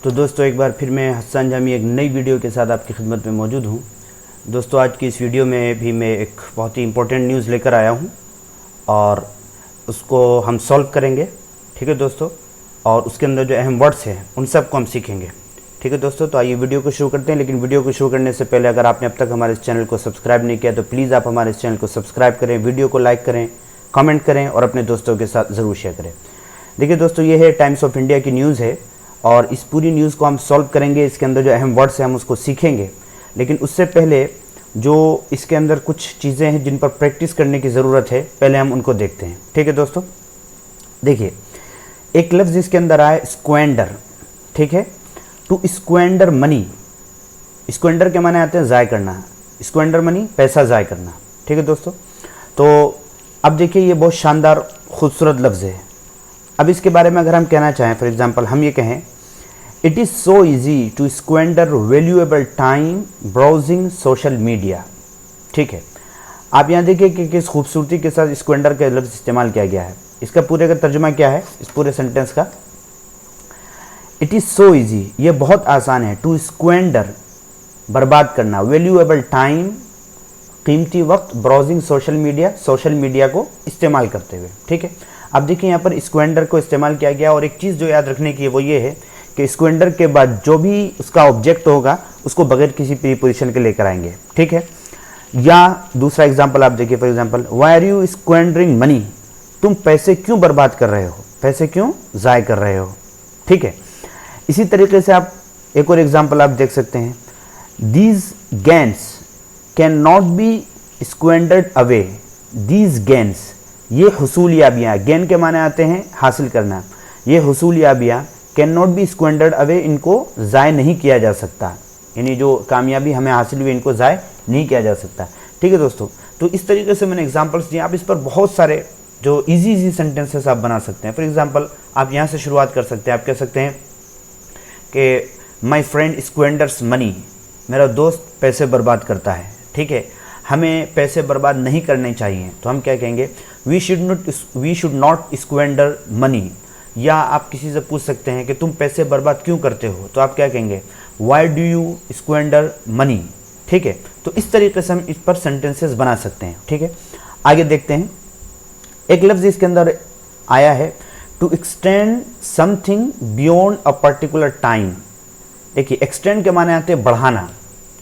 तो दोस्तों एक बार फिर मैं हसन जामी एक नई वीडियो के साथ आपकी खिदमत में मौजूद हूँ। दोस्तों आज की इस वीडियो में भी मैं एक बहुत ही इम्पोर्टेंट न्यूज़ लेकर आया हूँ और उसको हम सॉल्व करेंगे। ठीक है दोस्तों, और उसके अंदर जो अहम वर्ड्स हैं उन सब को हम सीखेंगे। ठीक है दोस्तों, तो आइए वीडियो को शुरू करते हैं। लेकिन वीडियो को शुरू करने से पहले अगर आपने अब तक हमारे इस चैनल को सब्सक्राइब नहीं किया तो प्लीज़ आप हमारे इस चैनल को सब्सक्राइब करें, वीडियो को लाइक करें, कमेंट करें और अपने दोस्तों के साथ ज़रूर शेयर करें। देखिए दोस्तों, ये है टाइम्स ऑफ इंडिया की न्यूज़ है और इस पूरी न्यूज़ को हम सॉल्व करेंगे। इसके अंदर जो अहम वर्ड्स हैं हम उसको सीखेंगे, लेकिन उससे पहले जो इसके अंदर कुछ चीज़ें हैं जिन पर प्रैक्टिस करने की ज़रूरत है, पहले हम उनको देखते हैं। ठीक है दोस्तों, देखिए एक लफ्ज़ इसके अंदर आया स्क्वेंडर। ठीक है, टू स्क्वेंडर मनी। स्क्वेंडर के माने आते हैं ज़ाय करना, स्क्वेंडर मनी पैसा ज़ाय करना। ठीक है दोस्तों, तो अब देखिए ये बहुत शानदार खूबसूरत लफ्ज़ है। अब इसके बारे में अगर हम कहना चाहें, फॉर एग्जांपल हम ये कहें, it is so easy to squander valuable time browsing social media. ठीक है, आप यहाँ देखिए कि किस खूबसूरती के साथ स्क्वेंडर का लफ्ज़ इस्तेमाल किया गया है। इसका पूरे का तर्जुमा क्या है इस पूरे सेंटेंस का? इट इज़ सो इजी, ये बहुत आसान है, टू स्क्वेंडर बर्बाद करना, वैल्यूएबल टाइम कीमती वक्त, browsing social media, social media को इस्तेमाल करते हुए। ठीक है, अब देखिए यहाँ पर स्क्वेंडर को इस्तेमाल किया गया और एक चीज़ जो याद रखने की है वो ये है कि स्क्वेंडर के बाद जो भी उसका ऑब्जेक्ट होगा उसको बगैर किसी प्रीपोजिशन के लेकर आएंगे। ठीक है, या दूसरा एग्जांपल आप देखिए, for example why are you squandering money, तुम पैसे क्यों बर्बाद कर रहे हो, पैसे क्यों ज़ाय कर रहे हो। ठीक है, इसी तरीके से आप एक और एग्जांपल आप देख सकते हैं, these gains can not be squandered away, these gains, ये हुसूलियाबियाँ, गेन के माने आते हैं हासिल करना, ये हुसूलियाबियाँ can not be squandered away, इनको ज़ाय नहीं किया जा सकता, यानी जो कामयाबी हमें हासिल हुई इनको ज़ाय नहीं किया जा सकता। ठीक है दोस्तों, तो इस तरीके से मैंने एग्जांपल्स दिए। आप इस पर बहुत सारे जो इजी सेंटेंसेस आप बना सकते हैं। फॉर एग्जांपल आप यहाँ से शुरुआत कर सकते हैं, आप कह सकते हैं कि माई फ्रेंड स्क्वेंडर्स मनी, मेरा दोस्त पैसे बर्बाद करता है। ठीक है, हमें पैसे बर्बाद नहीं करने चाहिए, तो हम क्या कहेंगे, we should not squander money. या आप किसी से पूछ सकते हैं कि तुम पैसे बर्बाद क्यों करते हो, तो आप क्या कहेंगे, why do you squander money. ठीक है, तो इस तरीके से हम इस पर सेंटेंसेस बना सकते हैं। ठीक है, आगे देखते हैं। एक लफ्ज़ इसके अंदर आया है, to extend something beyond a particular time. देखिए एक्सटेंड के माने आते हैं बढ़ाना।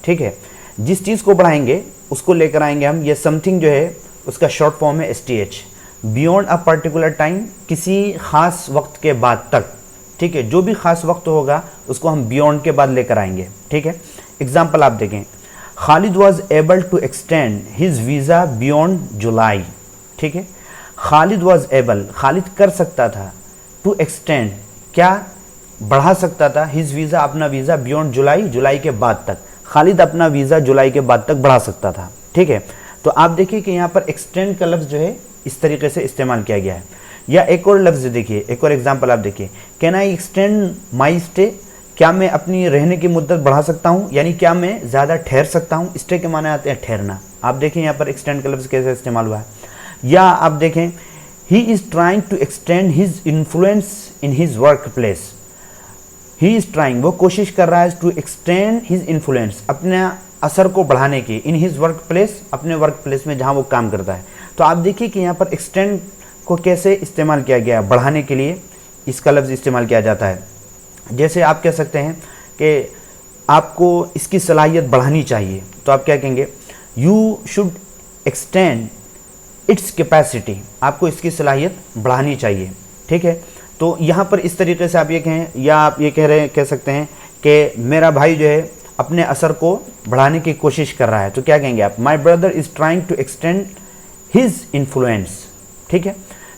ठीक है, जिस चीज़ को बढ़ाएंगे उसको लेकर आएंगे हम। ये समथिंग जो है उसका शॉर्ट फॉर्म है STH। Beyond a particular time, किसी ख़ास वक्त के बाद तक। ठीक है, जो भी ख़ास वक्त होगा उसको हम बियॉन्ड के बाद लेकर आएंगे। ठीक है, एग्जाम्पल आप देखें, Khalid was able to extend his visa beyond July. ठीक है, खालिद वॉज एबल, खालिद कर सकता था, टू एक्सटेंड क्या बढ़ा सकता था, हिज वीज़ा अपना वीज़ा, बियॉन्ड जुलाई, जुलाई के बाद तक। खालिद अपना वीज़ा जुलाई के बाद तक बढ़ा सकता था। ठीक है, तो आप देखिए कि यहाँ पर एक्सटेंड का लफ्ज़ जो है इस तरीके से इस्तेमाल किया गया है। या एक और लफ्ज़ देखिए, एक और एग्जांपल आप देखिए, can I extend my stay, क्या मैं अपनी रहने की मुद्दत बढ़ा सकता हूँ, यानी क्या मैं ज़्यादा ठहर सकता हूँ। स्टे के माने आते हैं ठहरना। आप देखें यहाँ पर एक्सटेंड का लफ्ज़ कैसे इस्तेमाल हुआ है। या आप देखें, he is trying to extend his influence in his work place. He is trying, वो कोशिश कर रहा है, टू एक्सटेंड हिज इन्फ्लुएंस, अपने असर को बढ़ाने की, इन हिज वर्क प्लेस, अपने वर्क प्लेस में जहाँ वो काम करता है। तो आप देखिए कि यहाँ पर एक्सटेंड को कैसे इस्तेमाल किया गया है, बढ़ाने के लिए इसका लफ्ज़ इस्तेमाल किया जाता है। जैसे आप कह सकते हैं कि आपको इसकी सलाहियत बढ़ानी चाहिए, तो आप क्या कहेंगे, you should extend its capacity, आपको इसकी सलाहियत बढ़ानी चाहिए। ठीक है, तो यहाँ पर इस तरीके से आप ये कहें, या आप ये कह सकते हैं कि मेरा भाई जो है अपने असर को बढ़ाने की कोशिश कर रहा है, तो क्या कहेंगे आप, my brother is trying to extend his influence. ठीक है,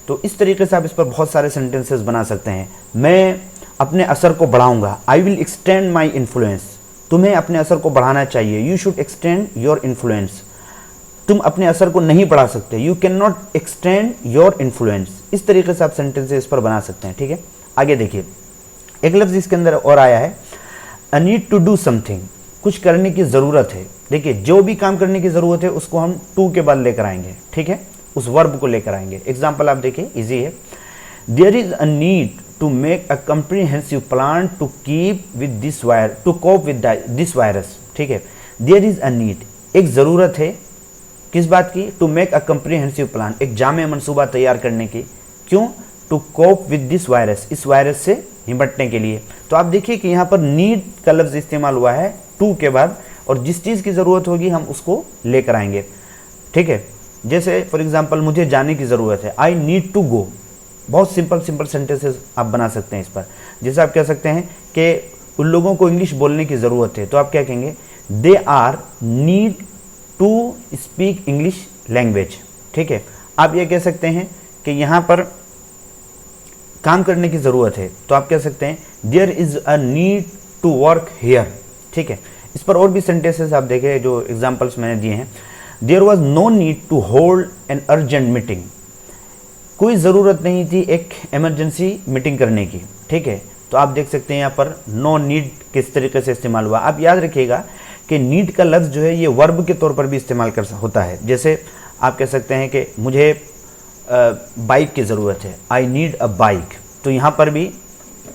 तो इस तरीके से आप इस पर बहुत सारे सेंटेंसेस बना सकते हैं। मैं अपने असर को बढ़ाऊंगा, I will extend my influence, तुम्हें अपने असर को बढ़ाना चाहिए, you should extend your influence, तुम अपने असर को नहीं बढ़ा सकते, you can not extend your influence. इस तरीके से आप सेंटेंसेस पर बना सकते हैं। ठीक है, आगे देखिए, एक लफ्ज़ इसके अंदर और आया है, a need to do something, कुछ करने की ज़रूरत है। देखिए जो भी काम करने की ज़रूरत है उसको हम टू के बाद लेकर आएंगे। ठीक है, उस वर्ब को लेकर आएंगे। एग्जाम्पल आप देखिए, इजी है, there is a need to make a comprehensive plan to keep with this wire to cope with this virus. ठीक है, देयर इज़ अ नीड, एक ज़रूरत है किस बात की, to make a comprehensive plan, एक जामे मनसूबा तैयार करने की। क्यों? To cope with this virus, इस वायरस से निपटने के लिए। तो आप देखिए कि यहाँ पर नीड का लफ्ज़ इस्तेमाल हुआ है टू के बाद, और जिस चीज़ की ज़रूरत होगी हम उसको लेकर आएंगे। ठीक है, जैसे फॉर एग्जांपल मुझे जाने की ज़रूरत है, आई नीड टू गो। बहुत सिंपल सेंटेंसेस आप बना सकते हैं इस पर। जैसे आप कह सकते हैं कि उन लोगों को इंग्लिश बोलने की ज़रूरत है, तो आप क्या कहेंगे, they are need to speak English language. ठीक है, आप ये कह सकते हैं कि यहाँ पर काम करने की ज़रूरत है, तो आप कह सकते हैं there is a need to work here. ठीक है, इस पर और भी सेंटेंसेस आप देखें जो एग्जांपल्स मैंने दिए हैं। There was no need to hold an urgent meeting, कोई ज़रूरत नहीं थी एक इमरजेंसी मीटिंग करने की। ठीक है, तो आप देख सकते हैं यहाँ पर नो नीड किस तरीके से इस्तेमाल हुआ। आप याद रखिएगा कि नीड का लफ्ज़ जो है ये वर्ब के तौर पर भी इस्तेमाल कर होता है। जैसे आप कह सकते हैं कि मुझे बाइक की ज़रूरत है, आई नीड अ बाइक, तो यहाँ पर भी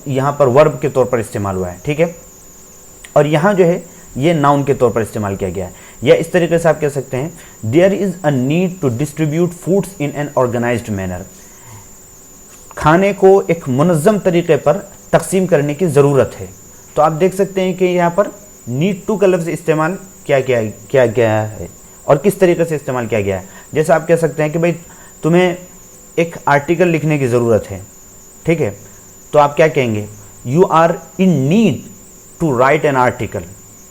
वर्ब के तौर पर इस्तेमाल हुआ है। ठीक है, और यहाँ जो है ये नाउन के तौर पर इस्तेमाल किया गया है। या इस तरीके से आप कह सकते हैं there is a need to distribute foods in an organised manner, खाने को एक मुनज़्ज़म तरीके पर तकसीम करने की ज़रूरत है। तो आप देख सकते हैं कि यहाँ पर नीड टू का लफ्ज़ इस्तेमाल किया गया है और किस तरीके से इस्तेमाल किया गया है। जैसे आप कह सकते हैं कि भाई तुम्हें एक आर्टिकल लिखने की ज़रूरत है। ठीक है, तो आप क्या कहेंगे, you are in need to write an article.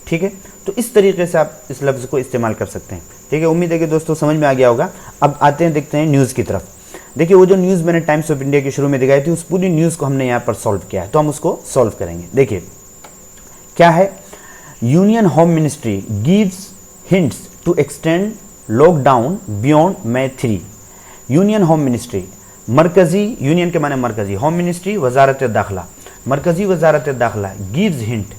ठीक है, तो इस तरीके से आप इस लफ्ज़ को इस्तेमाल कर सकते हैं। ठीक है, उम्मीद है कि दोस्तों समझ में आ गया होगा। अब आते हैं, देखते हैं न्यूज़ की तरफ। देखिए वो जो न्यूज़ मैंने टाइम्स ऑफ इंडिया के शुरू में दिखाई थी, उस पूरी न्यूज़ को हमने यहाँ पर सॉल्व किया है, तो हम उसको सॉल्व करेंगे। देखिए क्या है, union home ministry gives hints to extend lockdown beyond May 3। Union home ministry, मरकज़ी, यूनियन के माने मरकज़ी, होम मिनिस्ट्री वजारत दाखिला, मरकज़ी वजारत दाखिला, गिव्स हिंट,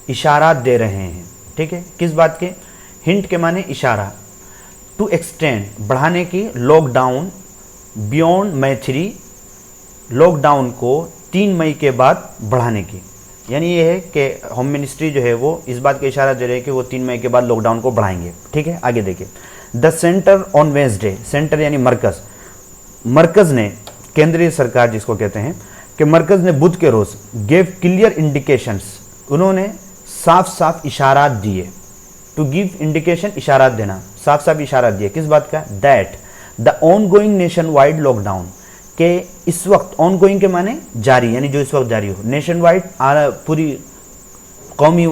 इशारा दे रहे हैं। ठीक है, किस बात के, हिंट के माने इशारा, टू एक्सटेंड बढ़ाने की, लॉकडाउन बियॉन्ड May 3, लॉकडाउन को 3 मई के बाद बढ़ाने की। यानी ये है कि होम मिनिस्ट्री जो है वो इस बात का इशारा दे रहे हैं कि वो 3 मई के बाद लॉकडाउन को बढ़ाएंगे। ठीक है, आगे देखिए, the centre on Wednesday, centre यानी मरकज़, मरकज़ ने, केंद्रीय सरकार जिसको कहते हैं, कि मरकज़ ने बुध के रोज़ गेव क्लियर इंडिकेशंस, उन्होंने साफ साफ इशारात दिए। टू गिव इंडिकेशन, इशारात देना, साफ साफ इशारा दिए, किस बात का, that the on going nation wide lockdown, के इस वक्त, ऑन गोइंग के माने जारी, यानी जो इस वक्त जारी हो, नेशन वाइड पूरी कौमी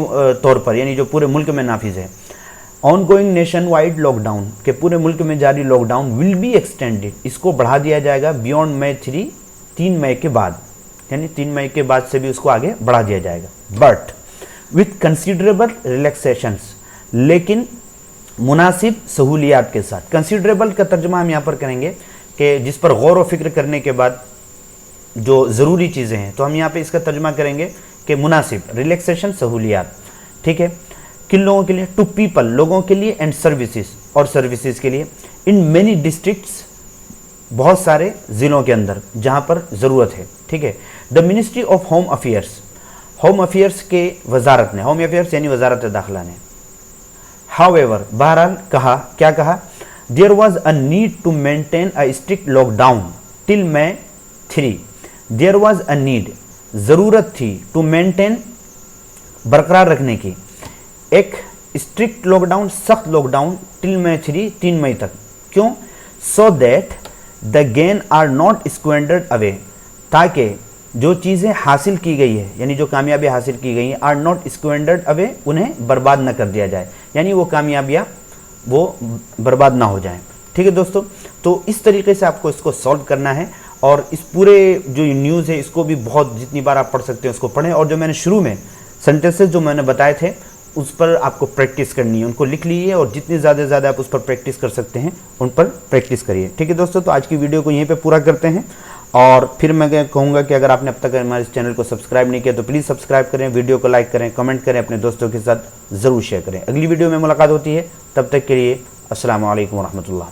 तौर पर, यानी जो पूरे मुल्क में नाफिज है, on going nation wide lockdown, के पूरे मुल्क में जारी लॉकडाउन विल बी एक्सटेंडेड, इसको बढ़ा दिया जाएगा, बियॉन्ड May 3, 3 मई के बाद, यानी 3 मई के बाद से भी उसको आगे बढ़ा दिया जाएगा। बट विथ कंसिडरेबल रिलैक्सेशंस, लेकिन मुनासिब सहूलियात के साथ। कंसिडरेबल का तर्जुमा हम यहाँ पर करेंगे कि जिस पर गौर व फिक्र करने के बाद जो ज़रूरी चीज़ें हैं, तो हम यहाँ पे इसका तर्जुमा करेंगे कि मुनासिब, रिलैक्सेशन, सहूलियात। ठीक है, किन लोगों के लिए, टू पीपल, लोगों के लिए, एंड सर्विसेज, और सर्विसेज के लिए, इन मेनी डिस्ट्रिक्ट्स, बहुत सारे ज़िलों के अंदर जहाँ पर ज़रूरत है। ठीक है, the ministry of home affairs, home affairs के वजारत ने, होम अफेयर्स यानी वजारत दाखिला ने, हाउएवर, बहरहाल कहा, क्या कहा, there was a need to maintain a strict lockdown till May 3, there was a need, ज़रूरत थी, टू मेंटेन, बरकरार रखने की, एक स्ट्रिक्ट लॉकडाउन, सख्त लॉकडाउन, टिल May 3, 3 मई तक। क्यों, so that the gain are not squandered away, ताकि जो चीज़ें हासिल की गई है, यानी जो कामयाबी हासिल की गई है, आर नॉट स्क्वेंडर्ड अवे, उन्हें बर्बाद न कर दिया जाए, यानी वो कामयाबियाँ वो बर्बाद ना हो जाएं। ठीक है दोस्तों, तो इस तरीके से आपको इसको सॉल्व करना है, और इस पूरे जो न्यूज़ है इसको भी बहुत, जितनी बार आप पढ़ सकते हैं उसको पढ़ें, और जो मैंने शुरू में सेंटेंसेस जो मैंने बताए थे उस पर आपको प्रैक्टिस करनी है, उनको लिख लीजिए, और जितनी ज़्यादा आप उस पर प्रैक्टिस कर सकते हैं उन पर प्रैक्टिस करिए। ठीक है दोस्तों, तो आज की वीडियो को यहीं पे पूरा करते हैं, और फिर मैं कहूँगा कि अगर आपने अब तक हमारे इस चैनल को सब्सक्राइब नहीं किया तो प्लीज़ सब्सक्राइब करें, वीडियो को लाइक करें, कमेंट करें, अपने दोस्तों के साथ ज़रूर शेयर करें। अगली वीडियो में मुलाकात होती है, तब तक के लिए अस्सलामु अलैकुम व रहमतुल्लाह।